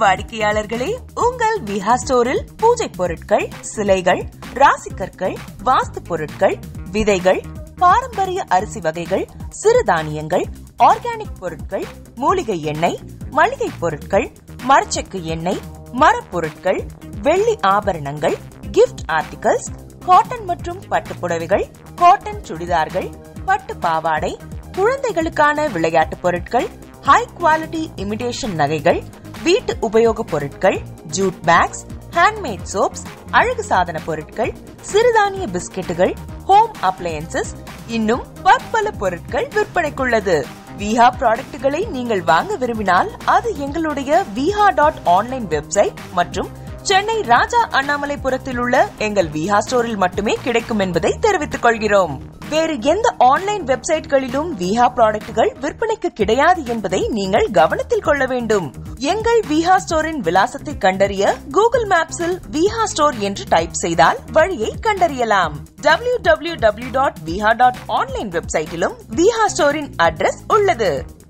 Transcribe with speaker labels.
Speaker 1: வாடிக்கையாளர்களே, உங்கள் விஹா ஸ்டோரில் பூஜை பொருட்கள், சிலைகள், ராசிக்கற்கள், வாஸ்து பொருட்கள், விதைகள், பாரம்பரிய அரிசி வகைகள், சிறுதானியங்கள், ஆர்கானிக் பொருட்கள், மூலிகை எண்ணெய், மளிகை பொருட்கள், மரச்செக்கு எண்ணெய், மரப்பொருட்கள், வெள்ளி ஆபரணங்கள், கிஃப்ட் ஆர்டிகல்ஸ், காட்டன் மற்றும் பட்டு புடவைகள், காட்டன் சுடிதார்கள், பட்டு பாவாடை, குழந்தைகளுக்கான விளையாட்டு பொருட்கள், ஹை குவாலிட்டி இமிடேஷன் நகைகள், வீட்டு உபயோக பொருட்கள், ஜூட் பேக்ஸ், ஹேண்ட்மேட் சோப்ஸ், அழகு சாதன பொருட்கள், சிறுதானிய பிஸ்கெட்டுகள், ஹோம் அப்ளையன்சஸ், இன்னும் பற்பல பொருட்கள் விற்பனைக்குள்ளது. விஹா ப்ராடக்ட்களை நீங்கள் வாங்க விரும்பினால் அது எங்களுடைய viha.online வெப்சைட் மற்றும் சென்னை ராஜா அண்ணாமலைபுரத்தில் உள்ள எங்கள் விஹா ஸ்டோரில் மட்டுமே கிடைக்கும் என்பதை தெரிவித்துக் கொள்கிறோம். வேறு எந்த ஆன்லைன் வெப்சைட்களிலும் விஹா ப்ராடக்ட்கள் விற்பனைக்கு கிடையாது என்பதை நீங்கள் கவனத்தில் கொள்ள வேண்டும். எங்கள் விஹா ஸ்டோரின் விலாசத்தை கண்டறிய கூகுள் மேப்ஸில் விஹா ஸ்டோர் என்று டைப் செய்தால் வழியை கண்டறியலாம். www.viha.online வெப்சைட்டிலும் விஹா ஸ்டோரின் அட்ரஸ் உள்ளது.